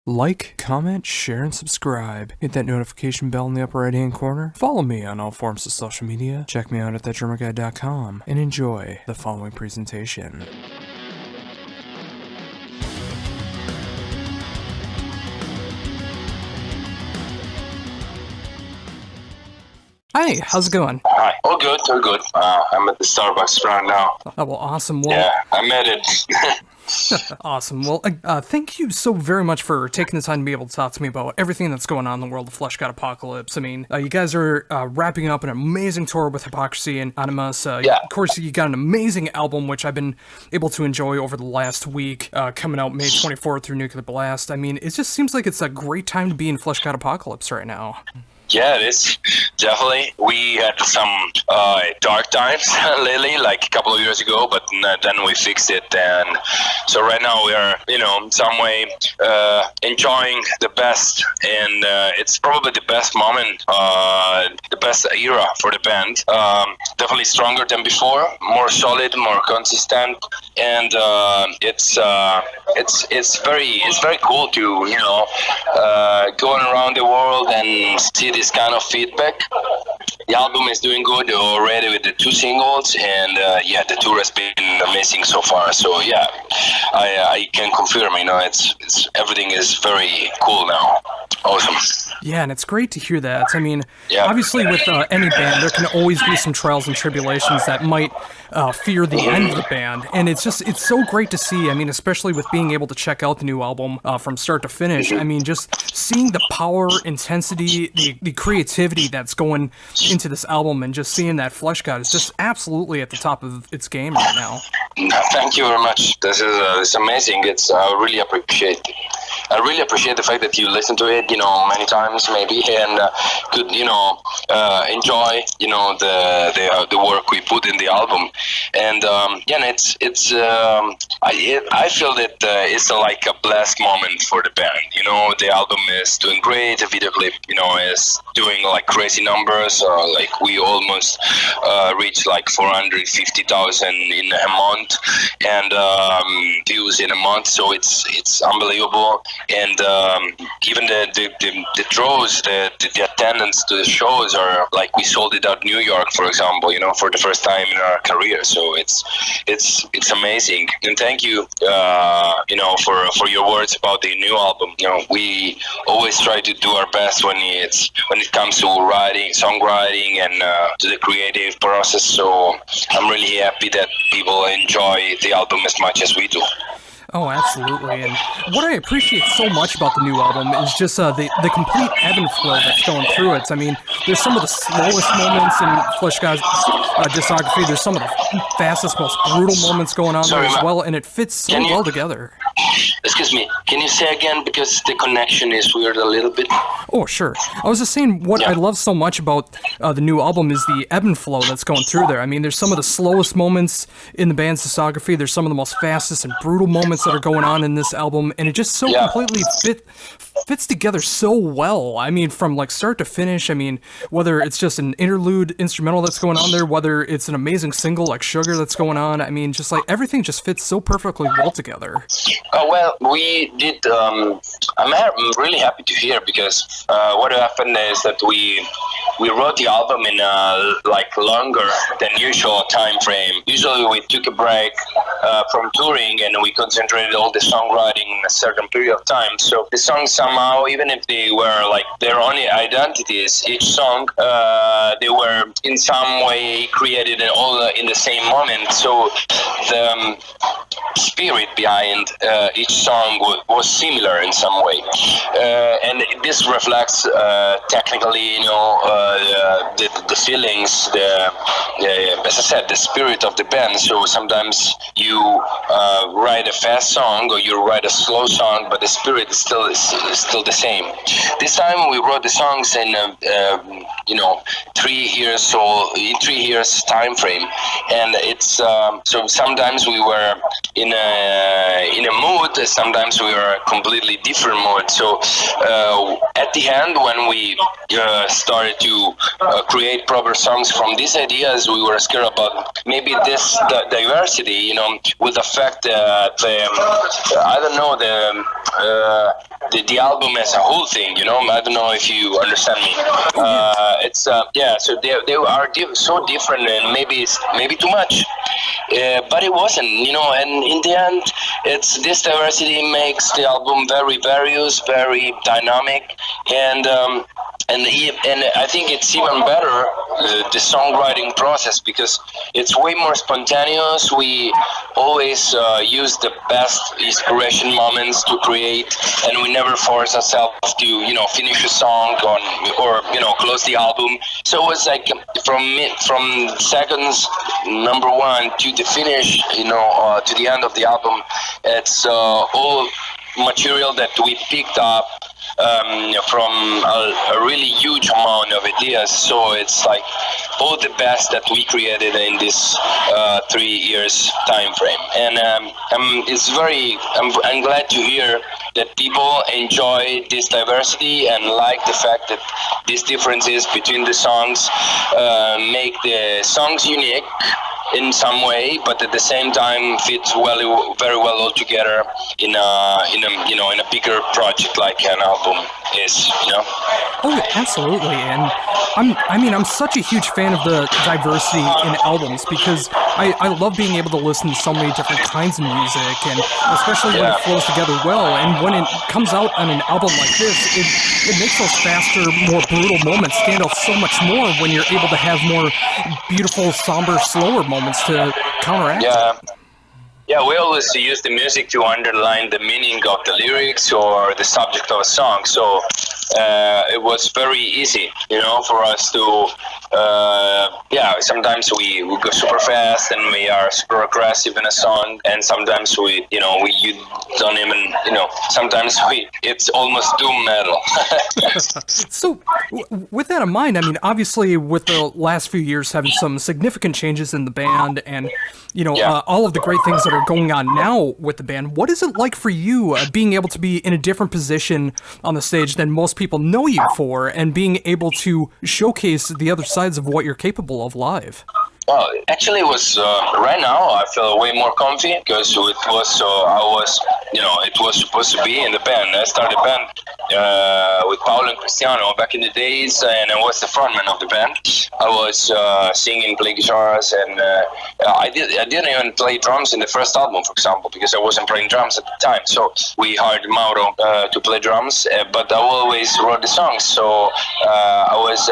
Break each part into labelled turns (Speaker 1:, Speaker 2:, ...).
Speaker 1: Like, comment, share, and subscribe. Hit that notification bell in the upper right-hand corner. Follow me on all forms of social media. Check me out at thatdrummerguy.com and enjoy the following presentation. Hi, how's it going?
Speaker 2: Hi. All good, all good. I'm at the Starbucks right now.
Speaker 1: Oh, well, awesome. Well,
Speaker 2: yeah, I made it.
Speaker 1: Awesome. Well, thank you so very much for taking the time to be able to talk to me about everything that's going on in the world of Fleshgod Apocalypse. I mean, you guys are wrapping up an amazing tour with Hypocrisy and Animus.
Speaker 2: Yeah.
Speaker 1: Of course, you got an amazing album, which I've been able to enjoy over the last week, coming out May 24th through Nuclear Blast. I mean, it just seems like it's a great time to be in Fleshgod Apocalypse right now.
Speaker 2: Yeah, it is. Definitely. We had some dark times lately, like a couple of years ago, but then we fixed it. And so right now we are, in some way enjoying the best. And it's probably the best moment, the best era for the band. Definitely stronger than before, more solid, more consistent. And it's very cool to, going around the world and see this kind of feedback. The album is doing good already with the 2 singles, and the tour has been amazing so far. So yeah, I can confirm. It's everything is very cool now. Awesome.
Speaker 1: Yeah, and it's great to hear that. I mean, obviously with any band, there can always be some trials and tribulations that might fear the end of the band, and it's so great to see. I mean, especially with being able to check out the new album from start to finish. I mean, just seeing the power, intensity, the creativity that's going into this album, and just seeing that Fleshgod is just absolutely at the top of its game right now.
Speaker 2: Thank you very much. This is it's amazing. I really appreciate it. I really appreciate the fact that you listen to it, many times maybe, and could, enjoy, the work we put in the album. And I feel that it's like a blessed moment for the band. The album is doing great. The video clip, is doing like crazy numbers. Like we almost reached like 450,000 in a month, and views in a month. So it's unbelievable. And even the draws, the attendance to the shows are like we sold it out in New York, for example, for the first time in our career. So it's amazing. And thank you, for your words about the new album. We always try to do our best when it comes to songwriting, and to the creative process. So I'm really happy that people enjoy the album as much as we do.
Speaker 1: Oh, absolutely. And what I appreciate so much about the new album is just the complete ebb and flow that's going through it. I mean, there's some of the slowest moments in Fleshgod's discography. There's some of the fastest, most brutal moments going on there as well, and it fits so well together.
Speaker 2: Excuse me, can you say again, because the connection is weird a little bit?
Speaker 1: Oh, sure. I was just saying what I love so much about the new album is the ebb and flow that's going through there. I mean, there's some of the slowest moments in the band's discography. There's some of the most fastest and brutal moments that are going on in this album, and it just so completely fits together so well. I mean, from like start to finish. I mean, whether it's just an interlude instrumental that's going on there, whether it's an amazing single like Sugar that's going on. I mean, just like everything just fits so perfectly well together.
Speaker 2: Well, we did. I'm really happy to hear, because what happened is that we wrote the album in a longer than usual time frame. Usually we took a break from touring, and we concentrated all the songwriting in a certain period of time. So the songs somehow, even if they were like their own identities, each song they were in some way created all in the same moment. So the spirit behind each song was similar in some way, and this reflects technically, the feelings, as I said, the spirit of the band. So sometimes you write a fast song, or you write a slow song, but the spirit is still the same. This time we wrote the songs in 3 years in 3 years time frame, and it's so sometimes we were in a mood, sometimes we were a completely different mood. So at the end, when we started to create proper songs from these ideas, we were scared about maybe this diversity, would affect the album as a whole thing. I don't know if you understand me. It's so they are so different, and maybe too much, but it wasn't. And in the end, it's this diversity makes the album very various, very dynamic, and I think it's even better the songwriting process, because it's way more spontaneous. We always use the best inspiration moments to create, and we never force ourselves to finish a song or close the album. So it's like from seconds number one to the finish, to the end of the album, it's all material that we picked up from a really huge amount of ideas. So it's like all the best that we created in this 3 years time frame. And I'm glad to hear that people enjoy this diversity and like the fact that these differences between the songs make the songs unique in some way, but at the same time fits very well all together in a bigger project like an album is.
Speaker 1: Oh, yeah, absolutely. And I'm such a huge fan of the diversity in albums, because I love being able to listen to so many different kinds of music, and especially when it flows together well. And when it comes out on an album like this, it makes those faster, more brutal moments stand out so much more when you're able to have more beautiful, somber, slower moments to counteract it.
Speaker 2: Yeah, we always use the music to underline the meaning of the lyrics or the subject of a song. So it was very easy, for us to, sometimes we go super fast and we are super aggressive in a song, and sometimes you don't even, sometimes it's almost doom metal.
Speaker 1: So, with that in mind, obviously with the last few years having some significant changes in the band, and all of the great things that are going on now with the band, what is it like for you being able to be in a different position on the stage than most people know you for, and being able to showcase the other sides of what you're capable of live?
Speaker 2: Well, actually, it was right now. I feel way more comfy because it was it was supposed to be in the band. I started a band with Paolo and Cristiano back in the days, and I was the frontman of the band. I was singing, playing guitars, and I didn't even play drums in the first album, for example, because I wasn't playing drums at the time. So we hired Mauro to play drums, but I always wrote the songs. So I was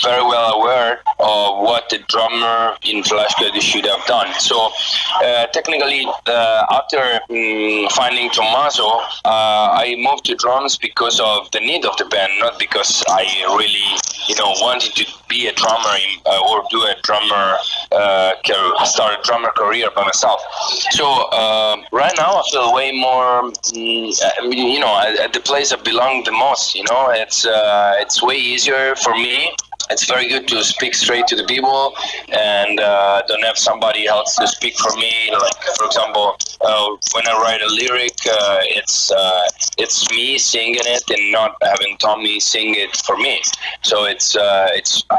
Speaker 2: very well aware of what the drummer in Fleshgod should have done. So technically, after finding Tommaso, I moved to drums because of the need of the band, not because I really, wanted to be a drummer or do a drummer, start a drummer career by myself. So right now I feel way more, at the place I belong the most. It's way easier for me. It's very good to speak straight to the people and don't have somebody else to speak for me. Like, for example, when I write a lyric, it's me singing it and not having Tommy sing it for me. So it's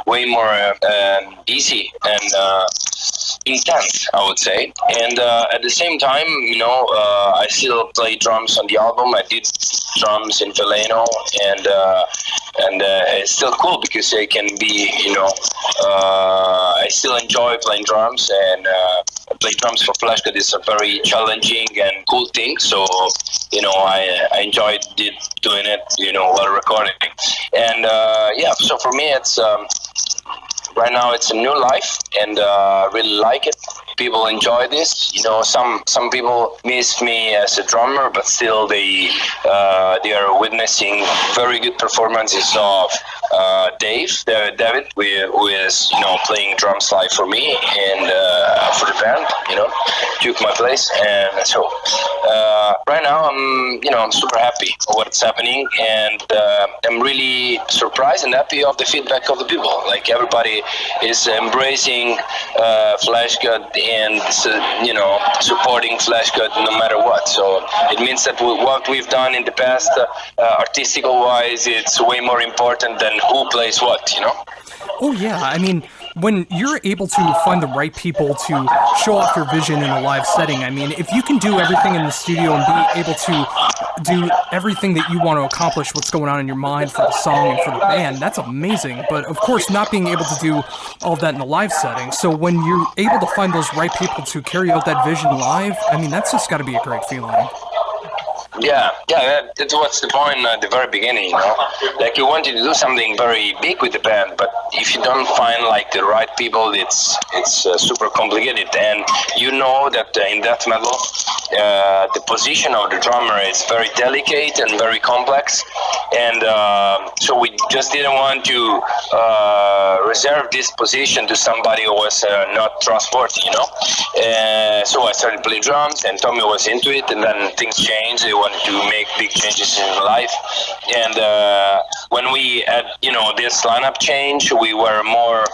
Speaker 2: way more easy and intense, I would say. And at the same time, I still play drums on the album. I did drums in Veleno, and it's still cool because they can be, I still enjoy playing drums, and play drums for Fleshgod is a very challenging and cool thing. So, I enjoyed doing it, while recording. And so for me, it's right now it's a new life, and really like it. People enjoy this. Some people miss me as a drummer, but still they are witnessing very good performances of David, who is playing drums live for me and for the band. Took my place, and so right now I'm super happy with what's happening, and I'm really surprised and happy of the feedback of the people. Like, everybody is embracing Fleshgod and supporting Fleshgod no matter what. So it means that what we've done in the past, artistical wise, it's way more important than who plays what.
Speaker 1: Oh yeah, when you're able to find the right people to show off your vision in a live setting, I mean, if you can do everything in the studio and be able to do everything that you want to accomplish, what's going on in your mind for the song and for the band, that's amazing. But of course, not being able to do all of that in a live setting. So when you're able to find those right people to carry out that vision live, I mean, that's just got to be a great feeling.
Speaker 2: Yeah, that was the point at the very beginning, you know. Like, you wanted to do something very big with the band, but if you don't find like the right people, it's super complicated. And you know that in death metal, the position of the drummer is very delicate and very complex, and so we just didn't want to reserve this position to somebody who was not trustworthy, you know. So I started playing drums, and Tommy was into it, and then things changed. They wanted to make big changes in life, and when we had, you know, this lineup change, we were more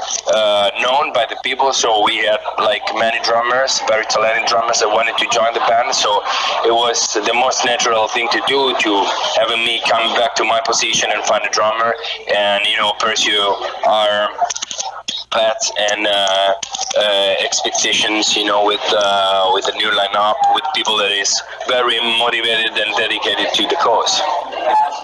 Speaker 2: known by the people, so we had like many drummers, very talented drummers that wanted to join the band, so it was the most natural thing to do, to having me come back to my position and find a drummer and, you know, pursue our paths and expectations, you know, with a new lineup, with people that is very motivated and dedicated to the cause.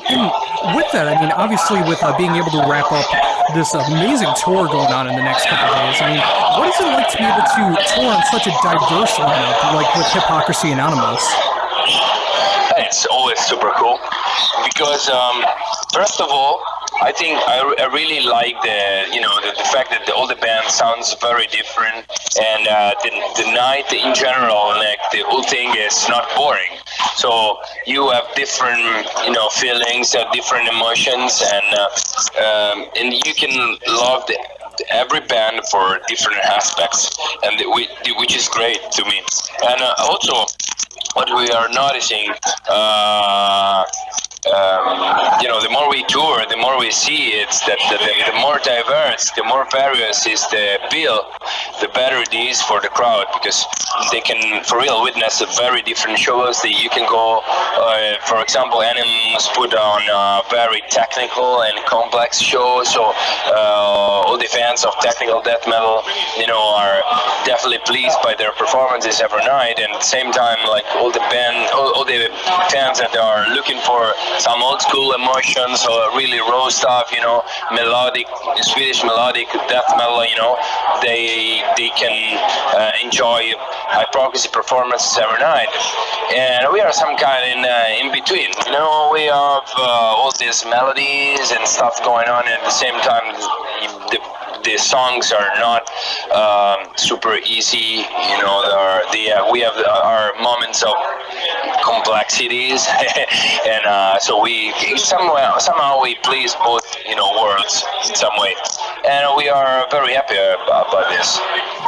Speaker 1: And with that, I mean, obviously with being able to wrap up this amazing tour going on in the next couple of days, I mean, what is it like to be able to tour on such a diverse lineup, like with Hypocrisy Anonymous?
Speaker 2: It's always super cool because, first of all, I think I really like the fact that all the band sounds very different, and the night in general, like the whole thing is not boring. So you have different, you know, feelings, different emotions, and you can love every band for different aspects, and which is great to me. And also, what we are noticing, you know, the more we tour, the more we see it's that the more diverse, the more various is the appeal, the better it is for the crowd, because they can for real witness a very different shows that you can go. For example, Animals put on very technical and complex shows, so all the fans of technical death metal, you know, are definitely pleased by their performances every night. And at the same time, like all the fans that are looking for some old school emotions or really raw stuff, you know, melodic, Swedish melodic death metal, you know, they can enjoy Hypocrisy performances every night. And we are some kind in between, you know. We have all these melodies and stuff going on, and at the same time the songs are not super easy, you know. We have our moments of complexities, and so we somehow we please both, you know, worlds in some way, and we are very happy about this.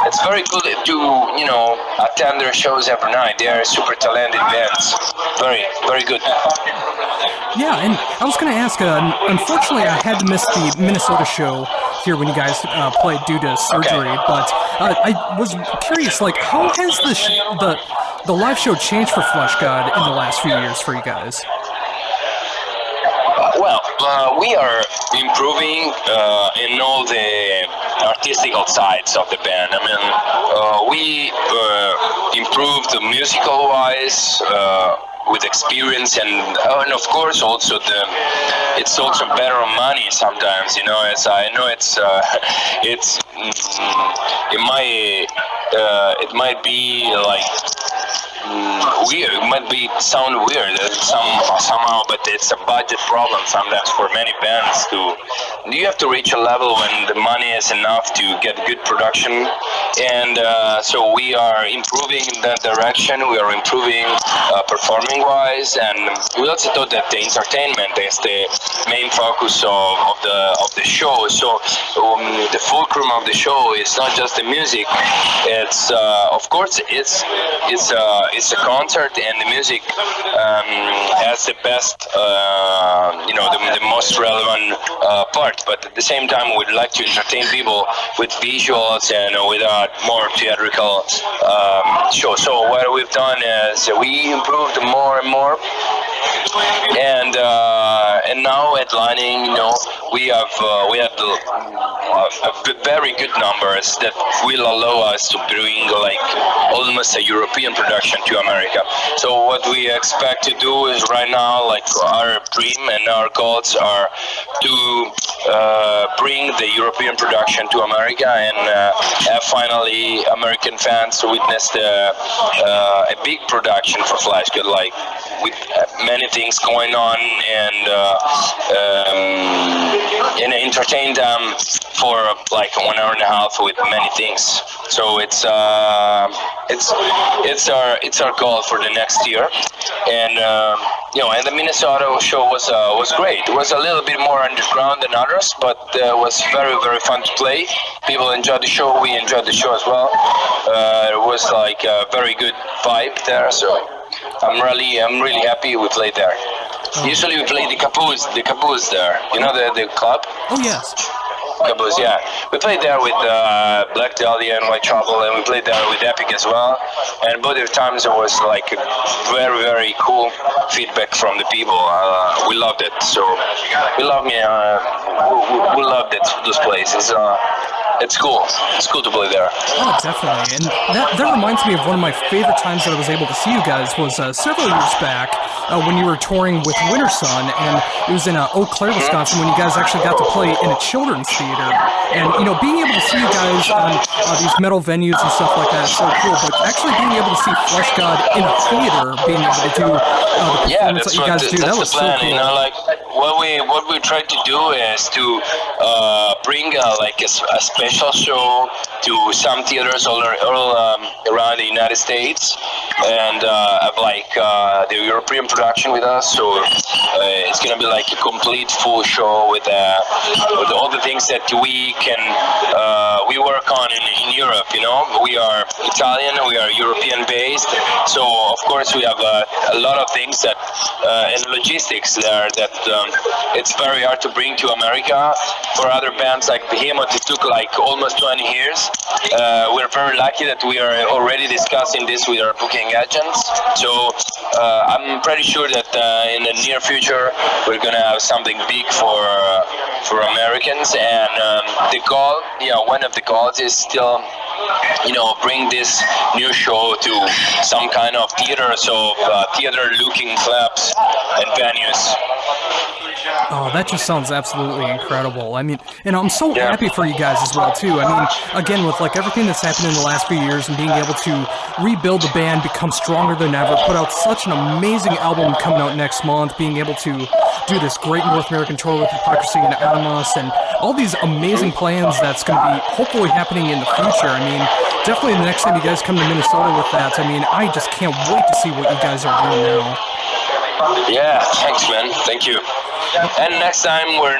Speaker 2: It's very good to, you know, attend their shows every night. They are super talented bands, very, very good.
Speaker 1: Yeah, and I was going to ask, unfortunately I had to miss the Minnesota show here when you guys played due to surgery, but I was curious, like, how has the live show changed for Fleshgod in the last few years for you guys?
Speaker 2: Well, we are improving in all the artistical sides of the band. I mean, we improved musical-wise, with experience, and of course also it's also better on money sometimes, you know. As I know, it might be like weird, it might be sound weird somehow, but it's a budget problem sometimes for many bands. You have to reach a level when the money is enough to get good production, and so we are improving in that direction. We are improving performing wise, and we also thought that the entertainment is the main focus of the show. So the fulcrum of the show is not just the music. It's of course it's a concert, and the music has the best, you know, the most relevant part. But at the same time, we'd like to entertain people with visuals and with a more theatrical show. So what we've done is we improved more and more, and now headlining, you know, we had very good numbers that will allow us to bring like almost a European production to America. So what we expect to do is right now, like our dream and our goals are to bring the European production to America and have finally American fans witness a big production for Fleshgod, like with many things going on, and entertain them for like 1 hour and a half with many things. So it's our goal for the next year, and and the Minnesota show was great. It was a little bit more underground than others, but it was very, very fun to play. People enjoyed the show. We enjoyed the show as well. It was like a very good vibe there. So I'm really happy we played there. Usually we play the Caboose there. You know the club?
Speaker 1: Oh yes.
Speaker 2: Caboose, yeah. We played there with Black Dahlia and White Trouble, and we played there with Epic as well. And both of times it was like very, very cool feedback from the people. We loved it. So we loved those places. It's cool. It's cool to play there.
Speaker 1: Oh, definitely. And that reminds me of one of my favorite times that I was able to see you guys was several years back when you were touring with Winter Sun, and it was in Eau Claire, Wisconsin, when you guys actually got to play in a children's theater. And, being able to see you guys on these metal venues and stuff like that is so cool, but actually being able to see Fleshgod in a theater, being able to do the performance that you guys do, that was
Speaker 2: plan,
Speaker 1: so cool.
Speaker 2: Like what we try to do is to bring like a special show to some theaters all around the United States, and have like the European production with us. So it's gonna be like a complete full show with all the things that we can we work on in Europe. We are Italian, we are European based, so of course we have a lot of things that and logistics there that it's very hard to bring to America. For other bands like Behemoth, it took like almost 20 years. We're very lucky that we are already discussing this with our booking agents. So I'm pretty sure that in the near future we're gonna have something big for Americans. And the goal, one of the goals is still, bring this new show to some kind of theater, so theater-looking clubs and venues.
Speaker 1: Oh, that just sounds absolutely incredible. I mean, and I'm so happy for you guys as well, too. I mean, again, with like everything that's happened in the last few years and being able to rebuild the band, become stronger than ever, put out such an amazing album coming out next month, being able to do this great North American tour with Hypocrisy and Animus, and all these amazing plans that's going to be hopefully happening in the future. I mean, definitely the next time you guys come to Minnesota with that, I mean, I just can't wait to see what you guys are doing now.
Speaker 2: Yeah, thanks, man. Thank you. And next time we'll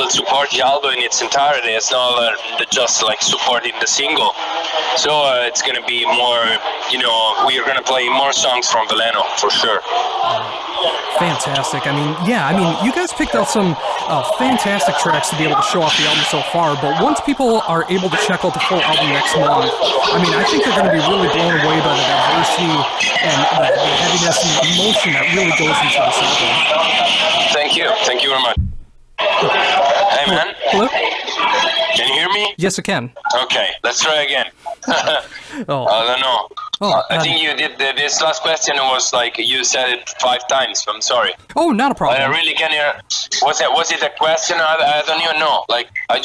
Speaker 2: support the album in its entirety. It's not just like supporting the single. So it's gonna be more, we are gonna play more songs from Veleno for sure.
Speaker 1: Fantastic. I mean, you guys picked out some fantastic tracks to be able to show off the album so far, but once people are able to check out the full album next month, I mean, I think they're going to be really blown away by the diversity and the heaviness and the emotion that really goes into this album.
Speaker 2: Thank you very much. Hey, man.
Speaker 1: Hello?
Speaker 2: Can you hear me?
Speaker 1: Yes, I can.
Speaker 2: Okay, let's try again.
Speaker 1: Oh.
Speaker 2: I don't know.
Speaker 1: Oh,
Speaker 2: I think you did this last question was like you said it 5 times. I'm sorry.
Speaker 1: Oh, not a problem.
Speaker 2: I really can't hear. Was it a question? I don't even know. Like I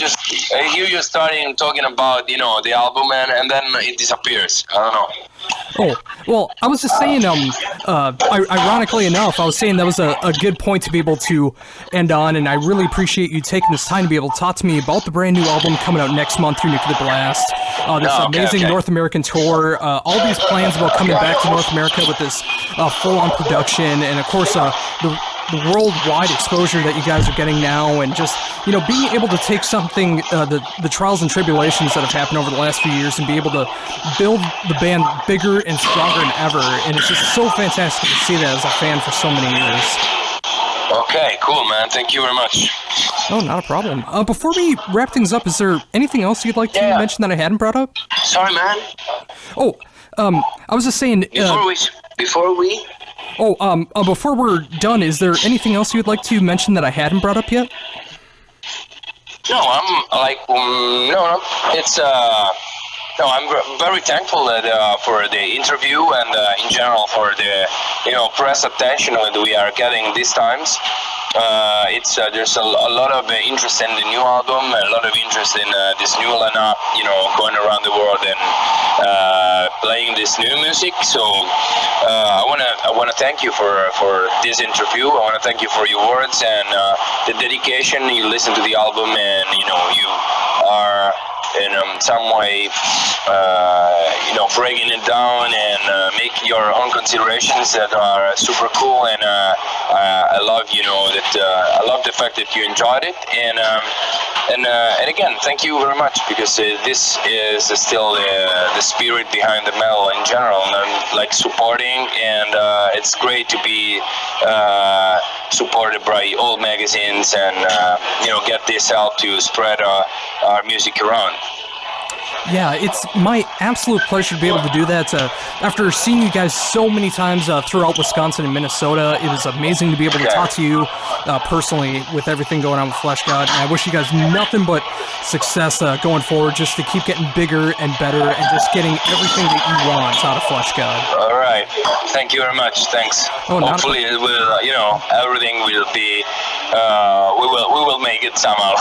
Speaker 2: hear you starting talking about the album and then it disappears. I don't know.
Speaker 1: Oh, well, I was just saying, ironically enough, I was saying that was a good point to be able to end on, and I really appreciate you taking this time to be able to talk to me about the brand new album coming out next month through Nuclear Blast, this amazing North American tour, all these plans about coming back to North America with this full-on production, and of course, the worldwide exposure that you guys are getting now, and just, being able to take something, the trials and tribulations that have happened over the last few years and be able to build the band bigger and stronger than ever, and it's just so fantastic to see that as a fan for so many years.
Speaker 2: Okay, cool, man. Thank you very much.
Speaker 1: Oh, not a problem. Before we wrap things up, is there anything else you'd like to mention that I hadn't brought up?
Speaker 2: Sorry, man.
Speaker 1: Oh, I was just saying...
Speaker 2: Before we...
Speaker 1: before we're done, is there anything else you'd like to mention that I hadn't brought up yet?
Speaker 2: No, I'm like no. It's no. I'm very thankful that for the interview and in general for the press attention that we are getting these times. It's there's a lot of interest in the new album, a lot of interest in this new lineup, going around the world and playing this new music. So I wanna thank you for this interview. I wanna thank you for your words and the dedication. You listen to the album and you are in some way breaking it down and making your own considerations that are super cool, and I love that I love the fact that you enjoyed it, and again thank you very much, because this is still the spirit behind the metal in general, and I'm like supporting, and it's great to be supported by all magazines and get this out to spread our music around.
Speaker 1: Yeah, it's my absolute pleasure to be able to do that. After seeing you guys so many times throughout Wisconsin and Minnesota, it was amazing to be able to talk to you personally with everything going on with Fleshgod. And I wish you guys nothing but success going forward, just to keep getting bigger and better and just getting everything that you want out of Fleshgod.
Speaker 2: All right. Thank you very much. Thanks.
Speaker 1: Oh,
Speaker 2: hopefully it will, everything will be, we will make it somehow.